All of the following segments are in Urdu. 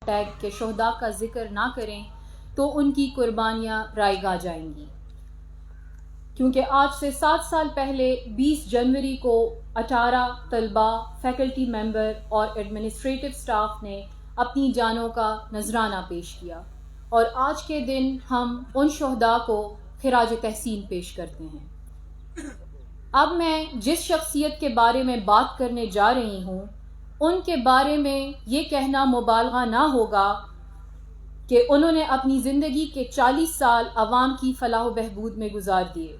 ٹیگ کے شہداء کا ذکر نہ کریں تو ان کی قربانیاں رائگاں جائیں گی، کیونکہ آج سے 7 سال پہلے 20 جنوری کو 18 طلباء، فیکلٹی ممبر اور ایڈمنسٹریٹو سٹاف نے اپنی جانوں کا نذرانہ پیش کیا، اور آج کے دن ہم ان شہداء کو خراج تحسین پیش کرتے ہیں۔ اب میں جس شخصیت کے بارے میں بات کرنے جا رہی ہوں، ان کے بارے میں یہ کہنا مبالغہ نہ ہوگا کہ انہوں نے اپنی زندگی کے 40 سال عوام کی فلاح و بہبود میں گزار دیے،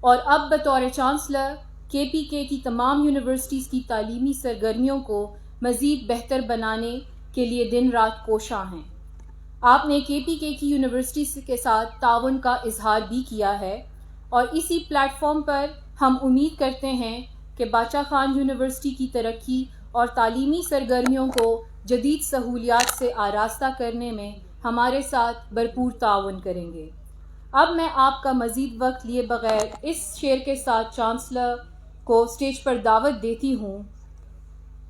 اور اب بطور چانسلر KPK کی تمام یونیورسٹیز کی تعلیمی سرگرمیوں کو مزید بہتر بنانے کے لیے دن رات کوشاں ہیں۔ آپ نے KPK کی یونیورسٹی کے ساتھ تعاون کا اظہار بھی کیا ہے، اور اسی پلیٹ فارم پر ہم امید کرتے ہیں کہ باچا خان یونیورسٹی کی ترقی اور تعلیمی سرگرمیوں کو جدید سہولیات سے آراستہ کرنے میں ہمارے ساتھ بھرپور تعاون کریں گے۔ اب میں آپ کا مزید وقت لیے بغیر اس شعر کے ساتھ چانسلر کو اسٹیج پر دعوت دیتی ہوں۔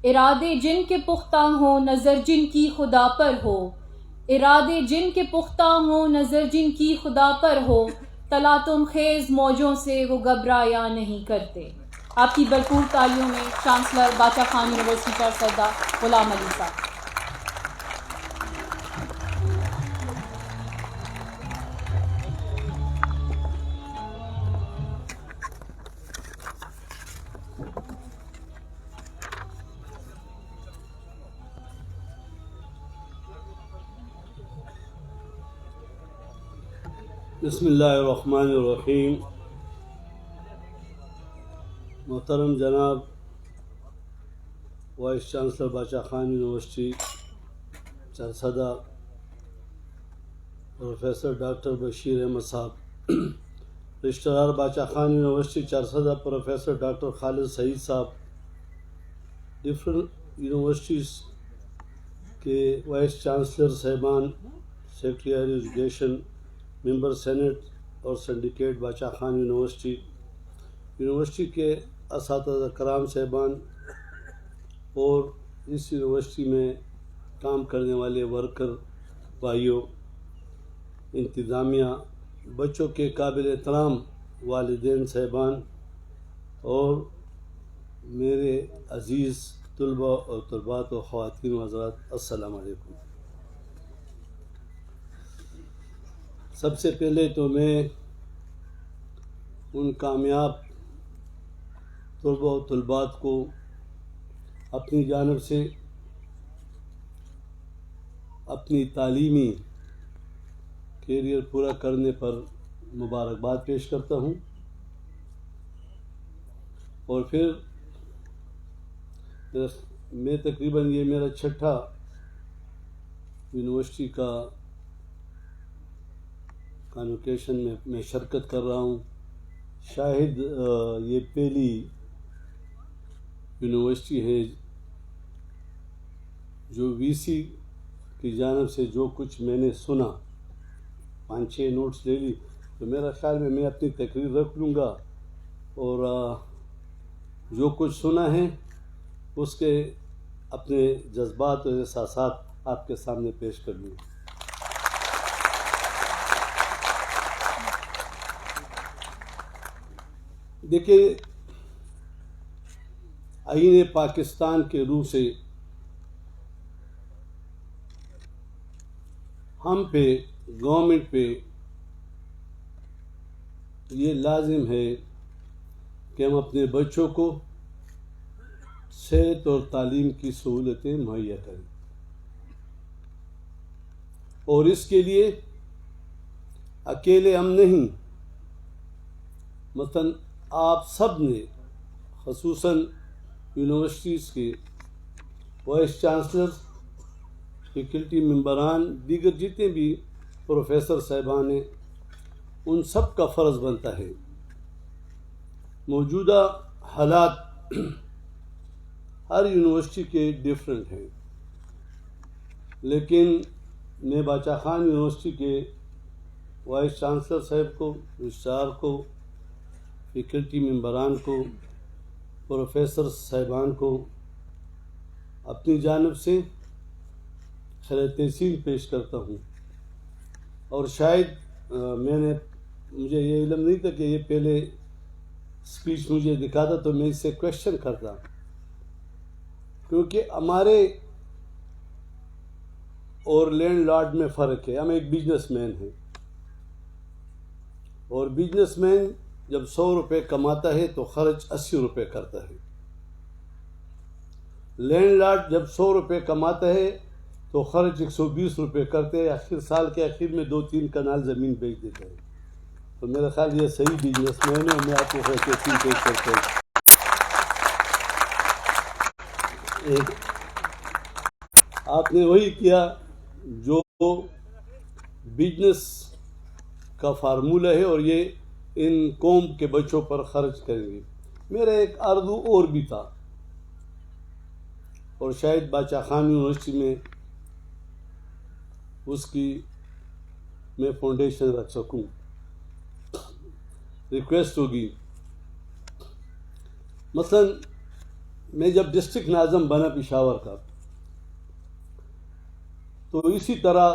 ارادے جن کے پختہ ہوں، نظر جن کی خدا پر ہو، ارادے جن کے پختہ ہوں، نظر جن کی خدا پر ہو، تلاطم خیز موجوں سے وہ گھبرایا نہیں کرتے۔ آپ کی بھرپور تالیوں میں چانسلر باچا خان یونیورسٹی چارسدہ غلام علی صاحب۔ بسم اللہ الرحمن الرحیم۔ محترم جناب vice chancellor Bacha Khan university Charsadda professor doctor Bashir Ahmad صاحب، registrar Bacha Khan university Charsadda professor doctor Khalid Saeed صاحب، ڈفرینٹ یونیورسٹیز کے وائس چانسلر صاحبان، secretary higher education, member senate اور syndicate Bacha Khan university, university کے اساتذہ کرام صاحبان اور اس یونیورسٹی میں کام کرنے والے ورکر بھائیوں، انتظامیہ، بچوں کے قابل احترام والدین صاحبان اور میرے عزیز طلباء اور طلبات و خواتین و حضرات، السلام علیکم۔ سب سے پہلے تو میں ان کامیاب طلباء و طلبات کو اپنی جانب سے اپنی تعلیمی کیریئر پورا کرنے پر مبارکباد پیش کرتا ہوں، اور پھر میں تقریباً یہ میرا 6واں یونیورسٹی کا کانوکیشن میں شرکت کر رہا ہوں۔ شاید یہ پہلی یونیورسٹی ہے جو VC کی جانب سے جو کچھ میں نے سنا، 5-6 نوٹس لے لی، تو میرا خیال میں اپنی تقریر رکھ لوں گا اور جو کچھ سنا ہے اس کے اپنے جذبات اور احساسات آپ کے سامنے پیش کر لوں گا۔ دیکھیے، آئین پاکستان کے روح سے ہم پہ، گورنمنٹ پہ یہ لازم ہے کہ ہم اپنے بچوں کو صحت اور تعلیم کی سہولتیں مہیا کریں، اور اس کے لیے اکیلے ہم نہیں، مثلاً آپ سب نے، خصوصاً یونیورسٹیز کے وائس چانسلر، فیکلٹی ممبران، دیگر جتنے بھی پروفیسر صاحبان ہیں، ان سب کا فرض بنتا ہے۔ موجودہ حالات ہر یونیورسٹی کے ڈیفرنٹ ہیں، لیکن میں باچا خان یونیورسٹی کے وائس چانسلر صاحب کو، رجسٹرار کو، فیکلٹی ممبران کو، پروفیسر صاحبان کو اپنی جانب سے خیر تحسین پیش کرتا ہوں. اور شاید مجھے یہ علم نہیں تھا کہ یہ پہلے اسپیچ مجھے دکھاتا تو میں اس سے کویشچن کرتا، کیونکہ ہمارے اور لینڈ لارڈ میں فرق ہے. ہم ایک بزنس مین ہیں، اور بزنس مین جب 100 روپے کماتا ہے تو خرچ 80 روپے کرتا ہے. لینڈ لارڈ جب 100 روپے کماتا ہے تو خرچ 120 روپے کرتے ہیں. آخر سال کے آخر میں 2-3 کنال زمین بیچ دیتا ہے. تو میرا خیال یہ صحیح بزنس مین ہے. میں آپ کو خیر پیش کرتا ہوں. آپ نے وہی کیا جو بزنس کا فارمولہ ہے، اور یہ ان قوم کے بچوں پر خرچ کریں گے. میرا ایک آرزو اور بھی تھا، اور شاید باچا خان یونیورسٹی میں اس کی میں فاؤنڈیشن رکھ سکوں. ریکویسٹ ہوگی، مثلا میں جب ڈسٹرکٹ ناظم بنا پشاور کا، تو اسی طرح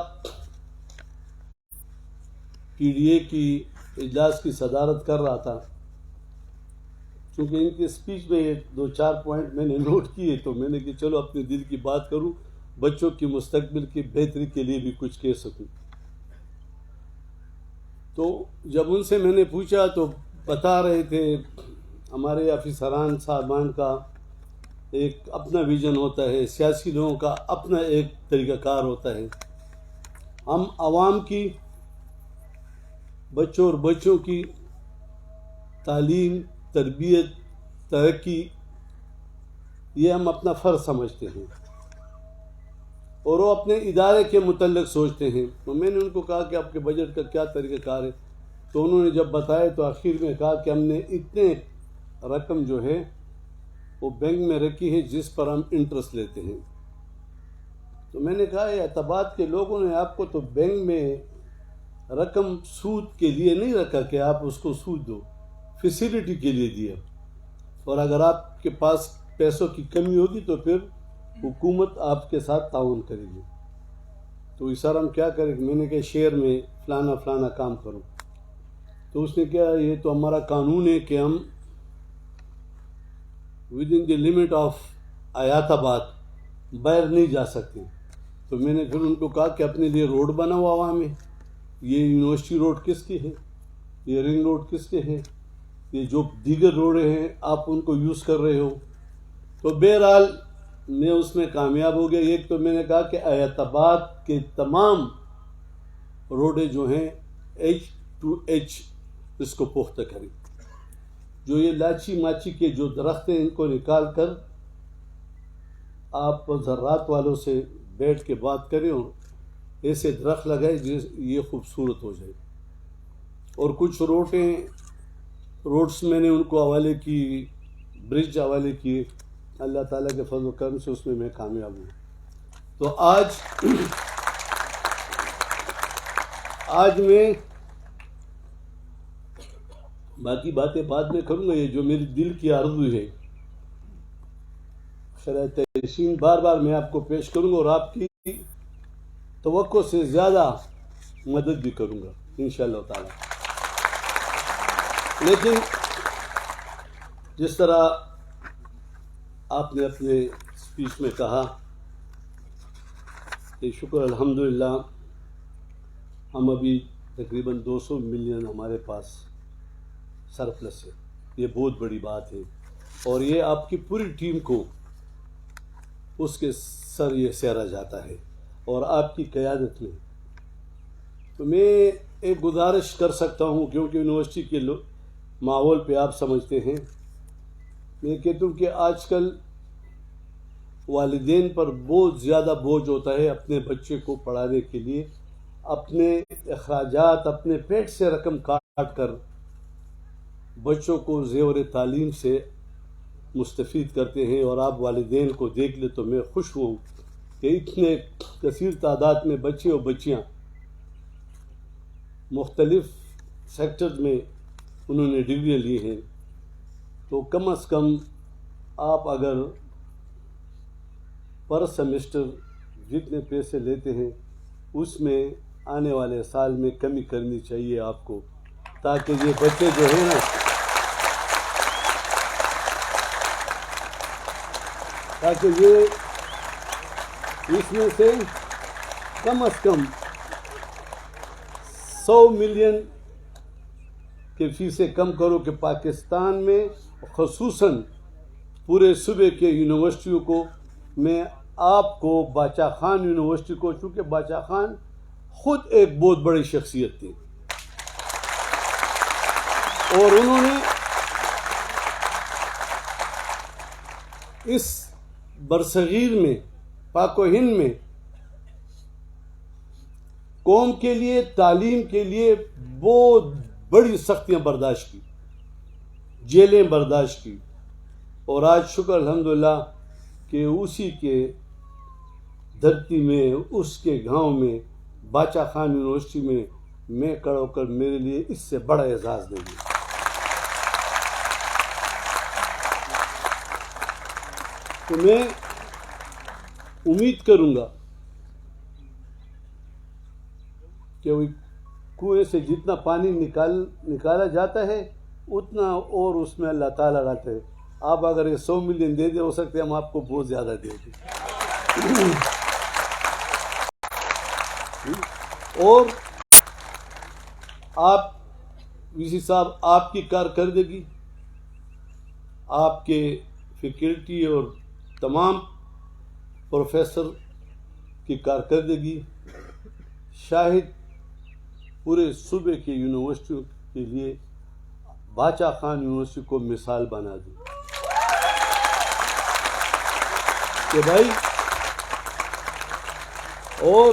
پی ڈی اے کی اجلاس کی صدارت کر رہا تھا. چونکہ ان کی اسپیچ میں 2-4 پوائنٹ میں نے نوٹ کیے، تو میں نے کہ چلو اپنے دل کی بات کروں، بچوں کی مستقبل کی بہتری کے لیے بھی کچھ کہہ سکوں. تو جب ان سے میں نے پوچھا تو بتا رہے تھے ہمارے افسران صاحبان کا ایک اپنا ویژن ہوتا ہے، سیاسی لوگوں کا اپنا ایک طریقہ کار ہوتا ہے. ہم عوام کی، بچوں اور بچوں کی تعلیم، تربیت، ترقی، یہ ہم اپنا فرض سمجھتے ہیں، اور وہ اپنے ادارے کے متعلق سوچتے ہیں. تو میں نے ان کو کہا کہ آپ کے بجٹ کا کیا طریقہ کار ہے؟ تو انہوں نے جب بتایا تو آخر میں کہا کہ ہم نے اتنے رقم جو ہے وہ بینک میں رکھی ہے جس پر ہم انٹرسٹ لیتے ہیں. تو میں نے کہا یہ اعتبار کے لوگوں نے آپ کو تو بینک میں رقم سود کے لیے نہیں رکھا کہ آپ اس کو سود دو، فیسیلٹی کے لیے دیا. اور اگر آپ کے پاس پیسوں کی کمی ہوگی تو پھر حکومت آپ کے ساتھ تعاون کرے گی. تو سر ہم کیا کریں؟ میں نے کہا شہر میں فلانا فلانا کام کرو. تو اس نے کہا یہ تو ہمارا قانون ہے کہ ہم with in the limit of آیات آباد باہر نہیں جا سکتے. تو میں نے پھر ان کو کہا کہ اپنے لیے روڈ بناؤ عوام میں. یہ یونیورسٹی روڈ کس کے ہے؟ یہ رنگ روڈ کس کے ہے؟ یہ جو دیگر روڈیں ہیں آپ ان کو یوز کر رہے ہو. تو بہرحال میں اس میں کامیاب ہو گیا. ایک تو میں نے کہا کہ حیات آباد کے تمام روڈیں جو ہیں H2H اس کو پختہ کریں. جو یہ لاچی ماچی کے جو درخت ہیں ان کو نکال کر آپ زراعت والوں سے بیٹھ کے بات کریں اور ایسے درخت لگائے جس یہ خوبصورت ہو جائے. اور کچھ روڈس میں نے ان کو حوالے کی، برج حوالے کیے. اللہ تعالیٰ کے فضل و کرم سے اس میں کامیاب ہوں. تو آج میں باقی باتیں بعد میں کروں گا. یہ جو میری دل کی آرزو ہے شرائط تحسین بار بار میں آپ کو پیش کروں گا، اور آپ کی توقع سے زیادہ مدد بھی کروں گا انشاءاللہ تعالی. لیکن جس طرح آپ نے اپنے اسپیچ میں کہا کہ شکر الحمدللہ ہم ابھی تقریباً 200 ملین ہمارے پاس سرپلس ہے. یہ بہت بڑی بات ہے، اور یہ آپ کی پوری ٹیم کو اس کے سر یہ سہرا جاتا ہے، اور آپ کی قیادت میں. تو میں ایک گزارش کر سکتا ہوں کیونکہ یونیورسٹی کے ماحول پہ آپ سمجھتے ہیں. میں کہتا ہوں کہ آج کل والدین پر بہت زیادہ بوجھ ہوتا ہے اپنے بچے کو پڑھانے کے لیے. اپنے اخراجات اپنے پیٹ سے رقم کاٹ کر بچوں کو زیور تعلیم سے مستفید کرتے ہیں. اور آپ والدین کو دیکھ لیں تو میں خوش ہوں کہ اتنے کثیر تعداد میں بچے اور بچیاں مختلف سیکٹر میں انہوں نے ڈگریاں لی ہیں. تو کم از کم آپ اگر پر سیمسٹر جتنے پیسے لیتے ہیں اس میں آنے والے سال میں کمی کرنی چاہیے آپ کو، تاکہ یہ بچے جو ہیں نا، تاکہ یہ اس میں سے کم از کم 100 ملین کے فیسیں کم کرو کہ پاکستان میں خصوصاً پورے صوبے کے یونیورسٹیوں کو، میں آپ کو باچا خان یونیورسٹی کو، چونکہ باچا خان خود ایک بہت بڑی شخصیت تھی اور انہوں نے اس برصغیر میں، پاک و ہند میں قوم کے لیے، تعلیم کے لیے بہت بڑی سختیاں برداشت کی، جیلیں برداشت کی، اور آج شکر الحمدللہ کہ اسی کے دھرتی میں، اس کے گاؤں میں، باچا خان یونیورسٹی میں کھڑا ہو کر میرے لیے اس سے بڑا اعزاز نہیں ہے۔ تو میں امید کروں گا کہ وہ کنویں سے جتنا پانی نکالا جاتا ہے اتنا اور اس میں اللہ تعالیٰ رہتا ہے۔ آپ اگر یہ 100 ملین دے دیں، ہو سکتے ہم آپ کو بہت زیادہ دے دیں۔ اور آپ وی سی صاحب، آپ کی کارکردگی، آپ کے فیکلٹی اور تمام پروفیسر کی کارکردگی شاہد پورے صوبے کے یونیورسٹیوں کے لیے باچا خان یونیورسٹی کو مثال بنا دی کہ بھائی، اور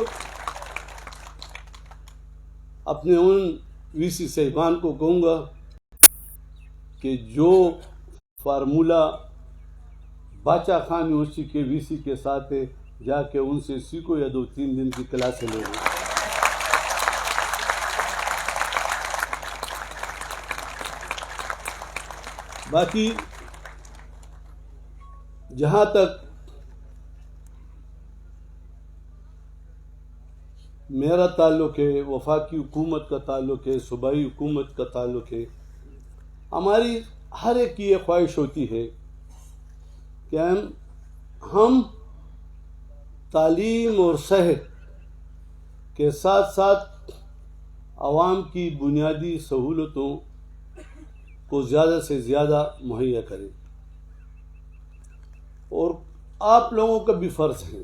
اپنے ان وی سی صاحبان کو کہوں گا کہ جو فارمولہ باچا خان یونیورسٹی کے وی سی کے ساتھ ہے، جا کے ان سے سیکھو یا 2-3 دن کی کلاسیں لے لو۔ باقی جہاں تک میرا تعلق ہے، وفاقی حکومت کا تعلق ہے، صوبائی حکومت کا تعلق ہے، ہماری ہر ایک کی یہ خواہش ہوتی ہے کہ ہم تعلیم اور صحت کے ساتھ ساتھ عوام کی بنیادی سہولتوں کو زیادہ سے زیادہ مہیا کریں، اور آپ لوگوں کا بھی فرض ہے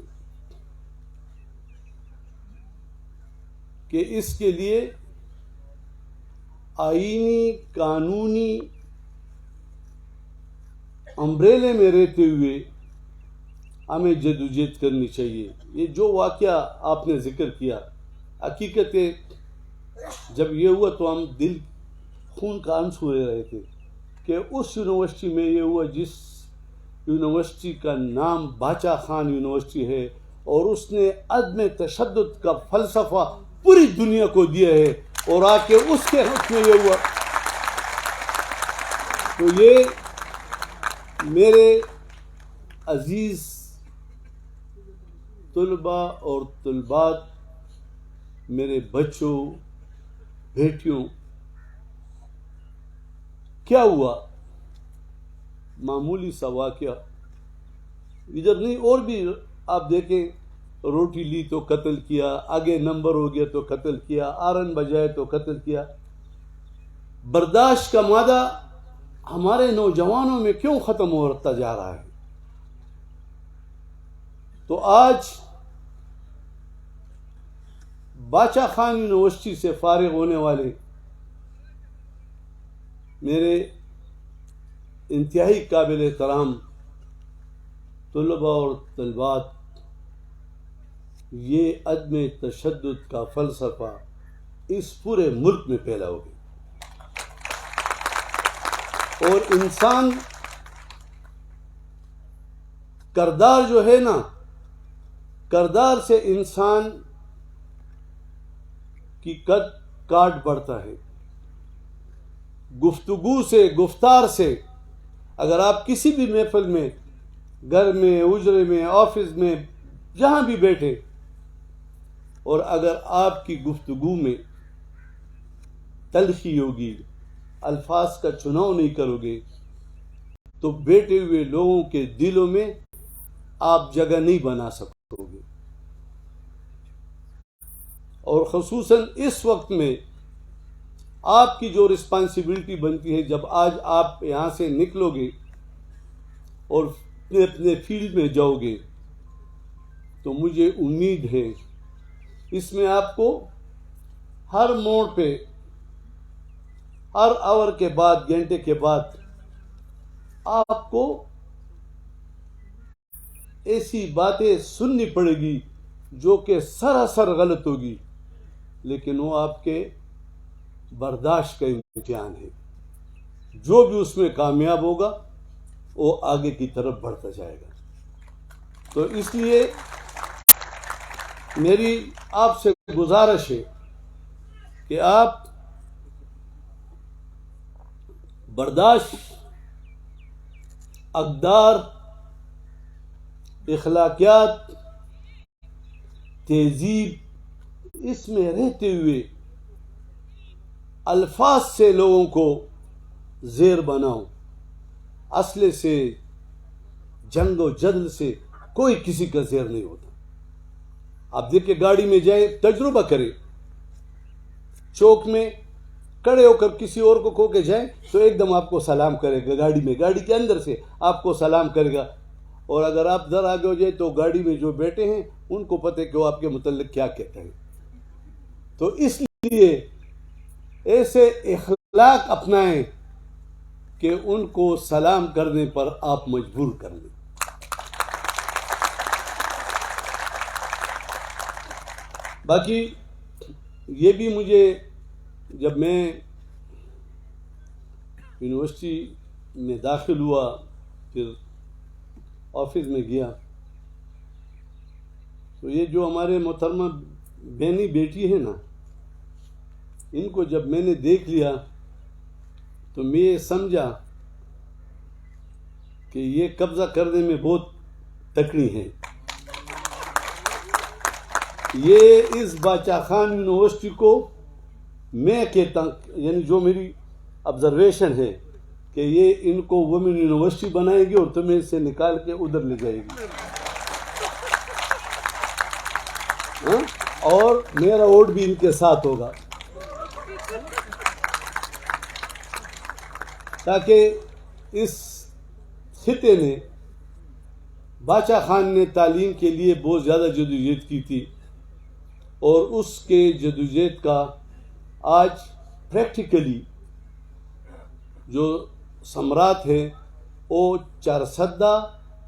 کہ اس کے لیے آئینی قانونی امبریلے میں رہتے ہوئے ہمیں جدوجہد کرنی چاہیے۔ یہ جو واقعہ آپ نے ذکر کیا، حقیقت ہے جب یہ ہوا تو ہم دل خون کا آنسو رہ رہے تھے کہ اس یونیورسٹی میں یہ ہوا جس یونیورسٹی کا نام باچا خان یونیورسٹی ہے، اور اس نے عدم تشدد کا فلسفہ پوری دنیا کو دیا ہے، اور آ کے اس کے حق میں یہ ہوا۔ تو یہ میرے عزیز طلباء اور طلبات، میرے بچوں، بیٹیوں، کیا ہوا؟ معمولی سا واقعہ ادھر نہیں، اور بھی آپ دیکھیں، روٹی لی تو قتل کیا، آگے نمبر ہو گیا تو قتل کیا، آرن بجائے تو قتل کیا۔ برداشت کا مادہ ہمارے نوجوانوں میں کیوں ختم ہوتا جا رہا ہے؟ تو آج باچا خان یونیورسٹی سے فارغ ہونے والے میرے انتہائی قابل احترام طلباء اور طلبات، یہ عدم تشدد کا فلسفہ اس پورے ملک میں پھیلا ہو گیا، اور انسان کردار جو ہے نا، کردار سے انسان کی قد کاٹ بڑھتا ہے۔ گفتگو سے، گفتار سے، اگر آپ کسی بھی محفل میں، گھر میں، اجرے میں، آفس میں جہاں بھی بیٹھے، اور اگر آپ کی گفتگو میں تلخی ہوگی، الفاظ کا چناؤ نہیں کرو گے، تو بیٹھے ہوئے لوگوں کے دلوں میں آپ جگہ نہیں بنا سکو گے. اور خصوصاً اس وقت میں آپ کی جو رسپانسبلٹی بنتی ہے، جب آج آپ یہاں سے نکلو گے اور اپنے اپنے فیلڈ میں جاؤ گے، تو مجھے امید ہے اس میں آپ کو ہر موڑ پہ، ہر آور کے بعد، گھنٹے کے بعد آپ کو ایسی باتیں سننی پڑے گی جو کہ سراسر غلط ہوگی، لیکن وہ آپ کے برداشت کا امتحان ہے. جو بھی اس میں کامیاب ہوگا وہ آگے کی طرف بڑھتا جائے گا. تو اس لیے میری آپ سے گزارش ہے کہ آپ برداشت، اقدار، اخلاقیات، تہذیب، اس میں رہتے ہوئے الفاظ سے لوگوں کو زیر بناؤ. اسلحے سے، جنگ و جدل سے کوئی کسی کا زیر نہیں ہوتا. آپ دیکھیں، گاڑی میں جائے، تجربہ کریں، چوک میں کھڑے ہو کر کسی اور کو کہو کہ جائیں تو ایک دم آپ کو سلام کرے گا. گاڑی کے اندر سے آپ کو سلام کرے گا. اور اگر آپ ذرا آگے ہو جائے تو گاڑی میں جو بیٹھے ہیں ان کو پتہ ہے کہ وہ آپ کے متعلق کیا کہتے ہیں. تو اس لیے ایسے اخلاق اپنائیں کہ ان کو سلام کرنے پر آپ مجبور کر لیں. باقی یہ بھی مجھے، جب میں یونیورسٹی میں داخل ہوا، پھر آفس میں گیا، تو یہ جو ہمارے محترمہ بہنی بیٹی ہے نا، ان کو جب میں نے دیکھ لیا تو میں یہ سمجھا کہ یہ قبضہ کرنے میں بہت تکڑی ہیں. یہ اس باچا خان یونیورسٹی کو، میں کہتا، یعنی جو میری آبزرویشن ہے کہ یہ ان کو وومن یونیورسٹی بنائے گی اور تمہیں اس سے نکال کے ادھر لے جائے گی. اور میرا ووٹ بھی ان کے ساتھ ہوگا، تاکہ اس خطے میں باچا خان نے تعلیم کے لیے بہت زیادہ جدوجہد کی تھی، اور اس کے جدوجہد کا آج پریکٹیکلی جو ثمرات ہیں وہ چارسدہ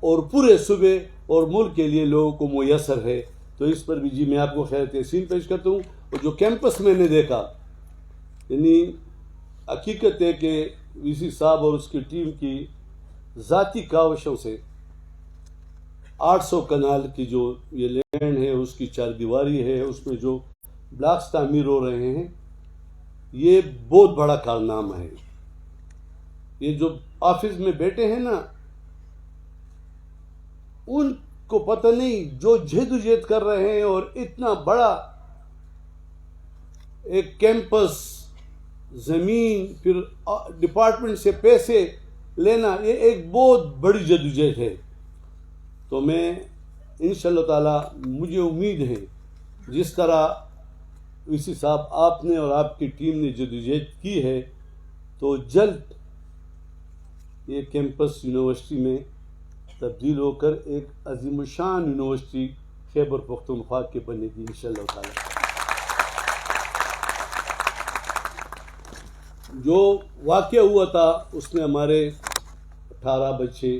اور پورے صوبے اور ملک کے لیے لوگوں کو میسر ہے. تو اس پر بھی جی میں آپ کو خیر تحسین پیش کرتا ہوں. اور جو کیمپس میں نے دیکھا، یعنی حقیقت ہے کہ وی سی صاحب اور اس کی ٹیم کی ذاتی کاوشوں سے 800 کنال کی جو یہ لینڈ ہے، اس کی 4 دیواری ہے، اس میں جو بلاکس تعمیر ہو رہے ہیں، یہ بہت بڑا کارنامہ ہے. یہ جو آفس میں بیٹھے ہیں نا، ان کو پتہ نہیں جو جہد کر رہے ہیں، اور اتنا بڑا ایک کیمپس، زمین، پھر ڈپارٹمنٹ سے پیسے لینا، یہ ایک بہت بڑی جدوجہد ہے. تو میں انشاءاللہ تعالی، مجھے امید ہے جس طرح وی صاحب آپ نے اور آپ کی ٹیم نے جدوجہد کی ہے، تو جلد یہ کیمپس یونیورسٹی میں تبدیل ہو کر ایک عظیم الشان یونیورسٹی خیبر پختونخوا کے بنے گی انشاءاللہ تعالی. جو واقعہ ہوا تھا اس میں ہمارے 18 بچے،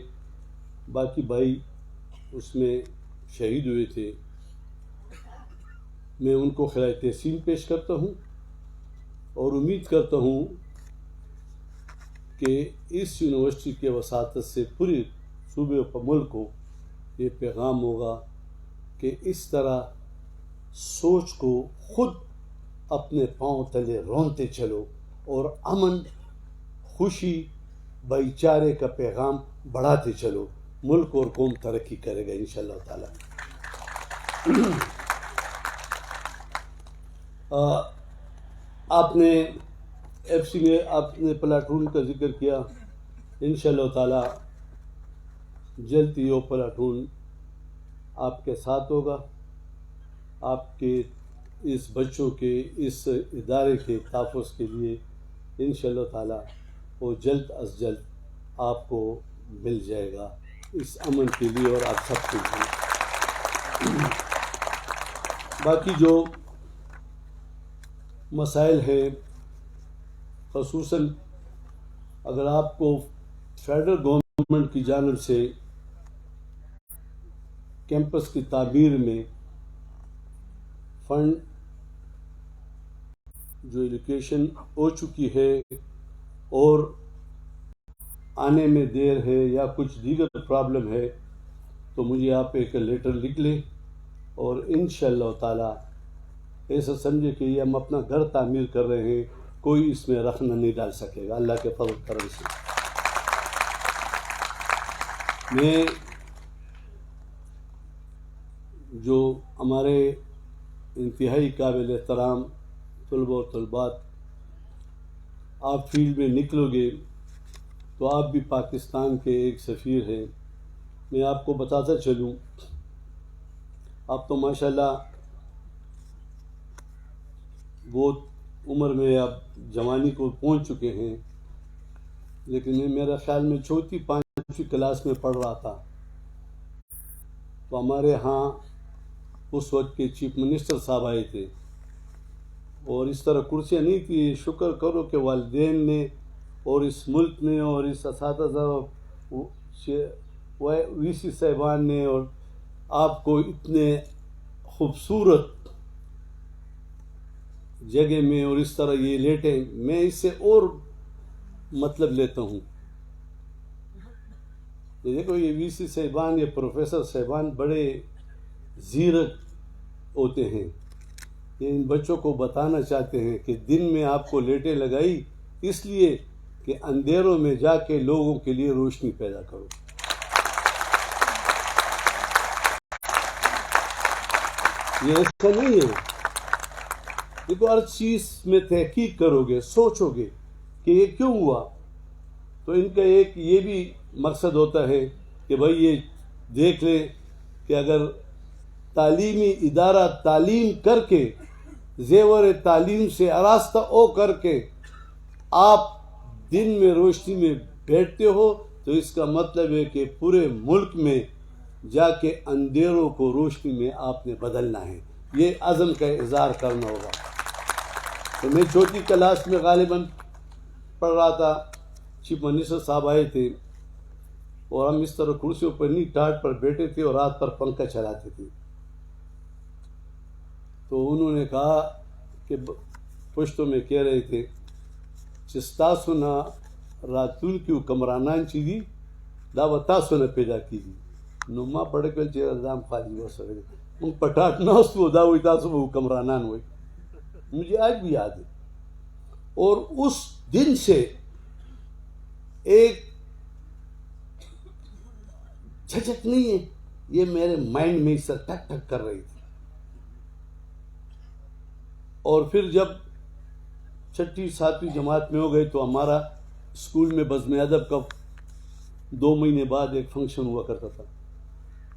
باقی بھائی اس میں شہید ہوئے تھے. میں ان کو خراج تحسین پیش کرتا ہوں اور امید کرتا ہوں کہ اس یونیورسٹی کے وساطت سے پورے صوبے و ملک کو یہ پیغام ہوگا کہ اس طرح سوچ کو خود اپنے پاؤں تلے رونتے چلو، اور امن، خوشی، بھائی چارے کا پیغام بڑھاتے چلو. ملک اور قوم ترقی کرے گا انشاءاللہ تعالی. آپ نے ایف سی میں آپ نے پلاٹون کا ذکر کیا. انشاءاللہ تعالی جلد ہی وہ پلاٹون آپ کے ساتھ ہوگا. آپ کے اس بچوں کے اس ادارے کے تحفظ کے لیے انشاءاللہ تعالی وہ جلد از جلد آپ کو مل جائے گا اس امن کے لیے اور آپ سب کے لیے. باقی جو مسائل ہیں خصوصاً اگر آپ کو فیڈرل گورنمنٹ کی جانب سے کیمپس کی تعمیر میں فنڈ جو ایلوکیشن ہو چکی ہے اور آنے میں دیر ہے یا کچھ دیگر پرابلم ہے تو مجھے آپ ایک لیٹر لکھ لیں اور انشاءاللہ تعالی ایسا سمجھے کہ یہ ہم اپنا گھر تعمیر کر رہے ہیں, کوئی اس میں رخنہ نہیں ڈال سکے گا اللہ کے فضل کرم سے. میں جو ہمارے انتہائی قابل احترام طلبہ و طلبات, آپ فیلڈ میں نکلو گے تو آپ بھی پاکستان کے ایک سفیر ہیں. میں آپ کو بتاتا چلوں, آپ تو ماشاءاللہ بہت عمر میں اب جوانی کو پہنچ چکے ہیں, لیکن میرا خیال میں چوتھی پانچویں کلاس میں پڑھ رہا تھا تو ہمارے ہاں اس وقت کے چیف منسٹر صاحب آئے تھے اور اس طرح کرسیاں نہیں تھی. شکر کرو کہ والدین نے اور اس ملک نے اور اس اساتذہ وی سی صاحبان نے اور آپ کو اتنے خوبصورت جگہ میں اور اس طرح یہ لیٹیں. میں اس سے اور مطلب لیتا ہوں, دیکھو یہ وی سی صاحبان یہ پروفیسر صاحبان بڑے زیرک ہوتے ہیں. یہ ان بچوں کو بتانا چاہتے ہیں کہ دن میں آپ کو لیٹیں لگائی اس لیے کہ اندھیروں میں جا کے لوگوں کے لیے روشنی پیدا کرو. یہ ایسا نہیں ہے. دیکھو ہر چیز میں تحقیق کرو گے, سوچو گے کہ یہ کیوں ہوا, تو ان کا ایک یہ بھی مقصد ہوتا ہے کہ بھائی یہ دیکھ لیں کہ اگر تعلیمی ادارہ تعلیم کر کے زیور تعلیم سے آراستہ ہو کر کے آپ دن میں روشنی میں بیٹھتے ہو تو اس کا مطلب ہے کہ پورے ملک میں جا کے اندھیروں کو روشنی میں آپ نے بدلنا ہے. یہ عزم کا اظہار کرنا ہوگا. تو میں چوتھی کلاس میں غالباً پڑھ رہا تھا, چیف منسٹر صاحب آئے تھے اور ہم اس طرح کرسیوں پر نہیں ٹاٹ پر بیٹھے تھے اور رات پر پنکھا چلاتے تھے. تو انہوں نے کہا کہ پشتوں میں کہہ رہے تھے چستاسو نا راتون کی حکمرانان چیزی دا وتاسو نے پیدا کی دی نو ما پڑھ کر چیرا دام خالی ہو سکے ان پٹاٹ نہ اس دا ہوئی تاسو وہ حکمرانان ہوئی. مجھے آج بھی یاد ہے. اور اس دن سے ایک جھجک نہیں ہے, یہ میرے مائنڈ میں اس طرح ٹک ٹک کر رہی تھی. اور پھر جب چھٹی ساتویں جماعت میں ہو گئے تو ہمارا اسکول میں بزم ادب کا 2 مہینے بعد ایک فنکشن ہوا کرتا تھا,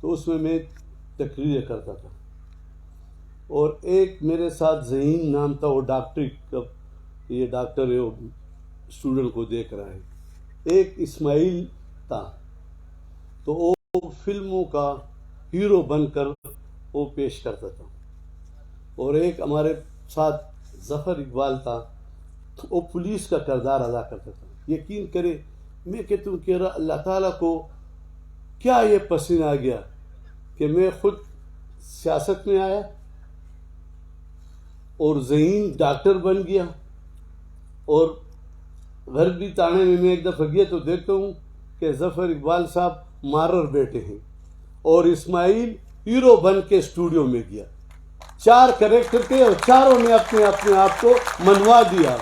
تو اس میں تقریر کرتا تھا. اور ایک میرے ساتھ ذہین نام تھا, وہ ڈاکٹری کا, یہ ڈاکٹر ہے, وہ اسٹوڈنٹ کو دیکھ رہا ہے. ایک اسماعیل تھا, تو وہ فلموں کا ہیرو بن کر وہ پیش کرتا تھا. اور ایک ہمارے ساتھ ظفر اقبال تھا, وہ پولیس کا کردار ادا کرتا تھا. یقین کرے میں کہتا ہوں کہ اللہ تعالیٰ کو کیا یہ پسند آ گیا کہ میں خود سیاست میں آیا اور ذہین ڈاکٹر بن گیا, اور گھر بھی تانے میں ایک دفعہ گیا تو دیکھتا ہوں کہ ظفر اقبال صاحب مارر بیٹھے ہیں اور اسماعیل ہیرو بن کے اسٹوڈیو میں گیا. 4 کریکٹر تھے اور چاروں نے اپنے آپ کو منوا دیا.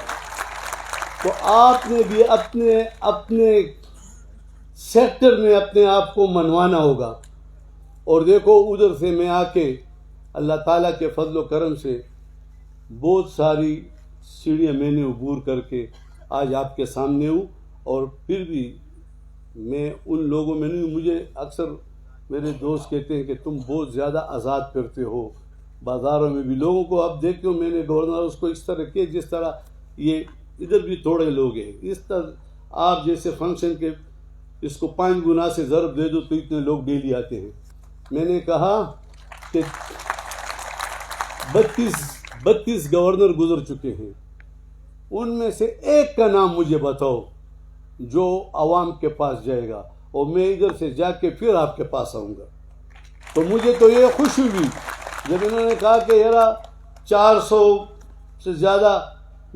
تو آپ نے بھی اپنے سیکٹر میں اپنے آپ کو منوانا ہوگا. اور دیکھو ادھر سے میں آ کے اللہ تعالیٰ کے فضل و کرم سے بہت ساری سیڑھیاں میں نے عبور کر کے آج آپ کے سامنے ہوں، اور پھر بھی میں ان لوگوں میں نہیں ہوں. مجھے اکثر میرے دوست کہتے ہیں کہ تم بہت زیادہ آزاد کرتے ہو بازاروں میں بھی لوگوں کو. اب دیکھو میں نے گورنر ہاؤس کو اس طرح کیا جس طرح یہ ادھر بھی تھوڑے لوگ ہیں، اس طرح آپ جیسے فنکشن کے اس کو 5 گنا سے ضرب دے دو تو اتنے لوگ ڈیلی آتے ہیں. میں نے کہا کہ 32 گورنر گزر چکے ہیں، ان میں سے ایک کا نام مجھے بتاؤ جو عوام کے پاس جائے گا، اور میں ادھر سے جا کے پھر آپ کے پاس آؤں گا. تو مجھے تو یہ خوشی ہوئی جب انہوں نے کہا کہ یار 400 سے زیادہ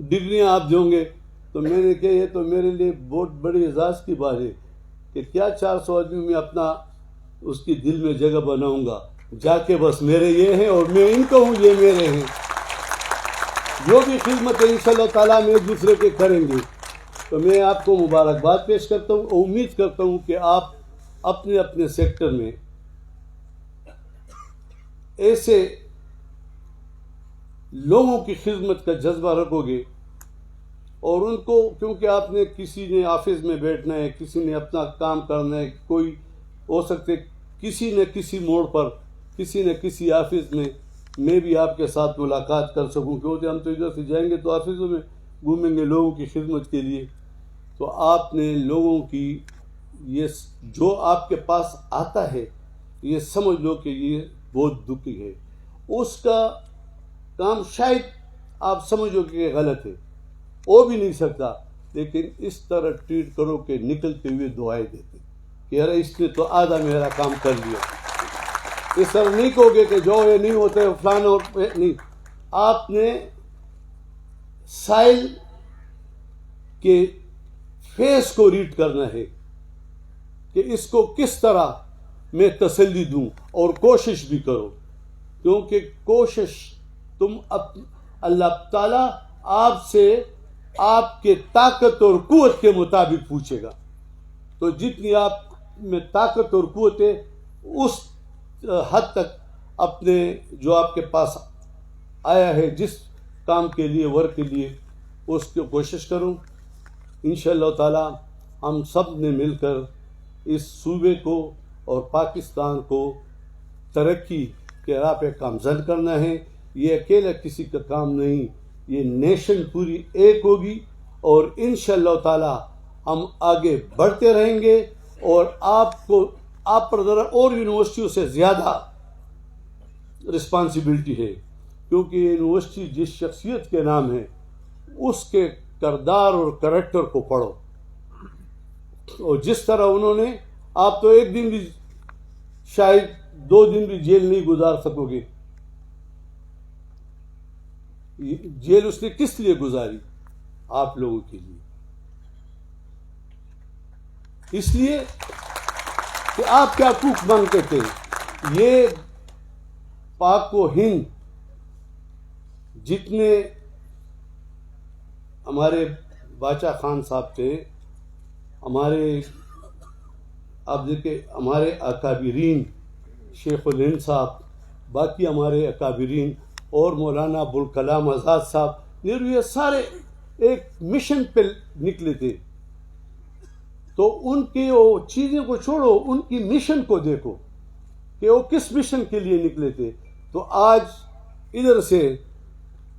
ڈگریاں آپ دیں گے. تو میں نے کہا یہ تو میرے لیے بہت بڑی اعزاز کی بات ہے کہ کیا 400 آدمی میں اپنا اس کی دل میں جگہ بناؤں گا جا کے بس میرے یہ ہیں اور میں ان کو ہوں یہ میرے ہیں. جو بھی خدمت انشاءاللہ تعالیٰ میں ایک دوسرے کے کریں گے. تو میں آپ کو مبارکباد پیش کرتا ہوں اور امید کرتا ہوں کہ آپ اپنے اپنے سیکٹر میں ایسے لوگوں کی خدمت کا جذبہ رکھو گے، اور ان کو کیونکہ آپ نے کسی نے آفس میں بیٹھنا ہے، کسی نے اپنا کام کرنا ہے، کوئی ہو سکتے کسی نے کسی موڑ پر کسی نے کسی آفس میں بھی آپ کے ساتھ ملاقات کر سکوں، کیونکہ ہم تو ادھر سے جائیں گے تو آفسوں میں گھومیں گے لوگوں کی خدمت کے لیے. تو آپ نے لوگوں کی یہ جو آپ کے پاس آتا ہے یہ سمجھ لو کہ یہ بہت دکھی ہے، اس کا کام شاید آپ سمجھو کہ یہ غلط ہے، ہو بھی نہیں سکتا، لیکن اس طرح ٹریٹ کرو کہ نکلتے ہوئے دعائیں دیتے کہ یار اس نے تو آدھا میرا کام کر لیا. اس طرح نہیں کہو گے کہ جو یہ نہیں ہوتے فلان اور نہیں. آپ نے سائل کے فیس کو ریڈ کرنا ہے کہ اس کو کس طرح میں تسلی دوں، اور کوشش بھی کرو، کیونکہ کوشش تم اللہ تعالیٰ آپ سے آپ کے طاقت اور قوت کے مطابق پوچھے گا. تو جتنی آپ میں طاقت اور قوت ہے اس حد تک اپنے جو آپ کے پاس آیا ہے جس کام کے لیے ورک کے لیے اس کی کوشش کروں. انشاءاللہ تعالی ہم سب نے مل کر اس صوبے کو اور پاکستان کو ترقی کے راہ پہ گامزن کرنا ہے. یہ اکیلا کسی کا کام نہیں، یہ نیشن پوری ایک ہوگی، اور انشاءاللہ تعالی ہم آگے بڑھتے رہیں گے. اور آپ پر ذرا اور یونیورسٹیوں سے زیادہ رسپانسبلٹی ہے، کیونکہ یہ یونیورسٹی جس شخصیت کے نام ہے اس کے کردار اور کریکٹر کو پڑھو، اور جس طرح انہوں نے آپ تو ایک دن بھی شاید 2 دن بھی جیل نہیں گزار سکو گے. جیل اس نے کس لیے گزاری؟ آپ لوگوں کے لیے، اس لیے کہ آپ کیا حقوق مانگتے تھے. یہ پاک و ہند جتنے ہمارے باچا خان صاحب تھے، ہمارے آپ دیکھیں ہمارے اکابرین شیخ الہند صاحب، باقی ہمارے اکابرین اور مولانا ابوالکلام آزاد صاحب، یہ سارے ایک مشن پہ نکلے تھے. تو ان کی وہ چیزیں کو چھوڑو، ان کی مشن کو دیکھو کہ وہ کس مشن کے لیے نکلے تھے. تو آج ادھر سے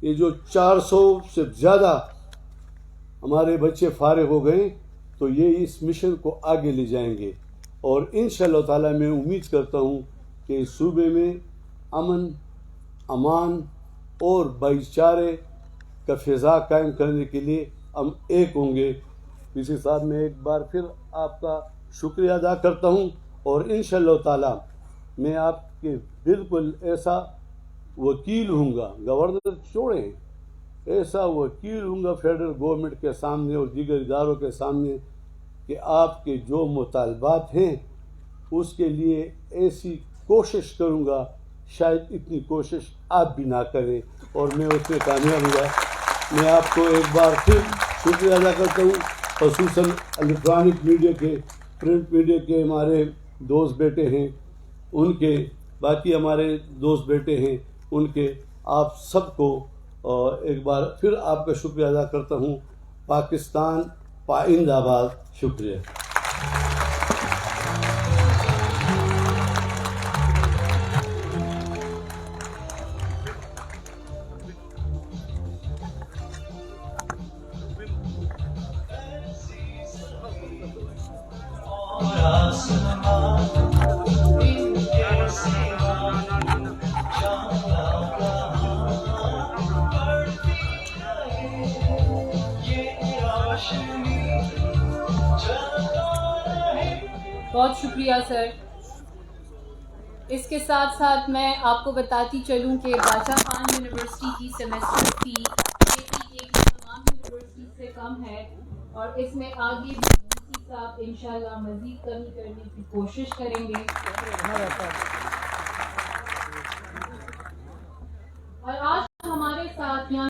یہ جو 400 سے زیادہ ہمارے بچے فارغ ہو گئے، تو یہ اس مشن کو آگے لے جائیں گے. اور انشاءاللہ تعالی میں امید کرتا ہوں کہ اس صوبے میں امن، امان اور بھائی چارے کا فضا قائم کرنے کے لیے ہم ایک ہوں گے. اسی ساتھ میں ایک بار پھر آپ کا شکریہ ادا کرتا ہوں، اور انشاءاللہ تعالی میں آپ کے بالکل ایسا وکیل ہوں گا، گورنر چھوڑیں، ایسا وکیل ہوں گا فیڈرل گورنمنٹ کے سامنے اور دیگر اداروں کے سامنے کہ آپ کے جو مطالبات ہیں اس کے لیے ایسی کوشش کروں گا شاید اتنی کوشش آپ بھی نہ کریں، اور میں اس میں کامیاب ہوں گا. میں آپ کو ایک بار پھر شکریہ ادا کرتا ہوں، خصوصاً الیکٹرانک میڈیا کے، پرنٹ میڈیا کے ہمارے دوست بیٹے ہیں، ان کے باقی ہمارے دوست بیٹے ہیں ان کے آپ سب کو ایک بار پھر آپ کا شکریہ ادا کرتا ہوں. پاکستان پائند آباد. شکریہ. بہت شکریہ سر. اس کے ساتھ ساتھ میں آپ کو بتاتی چلوں کہ باچا خان یونیورسٹی کی سیمیسٹر فی ایک تمام یونیورسٹی سے کم ہے اور اس میں آگے بھی ڈی سی صاحب انشاءاللہ مزید کمی کرنے کی کوشش کریں گے. اور آج ہمارے ساتھ یہاں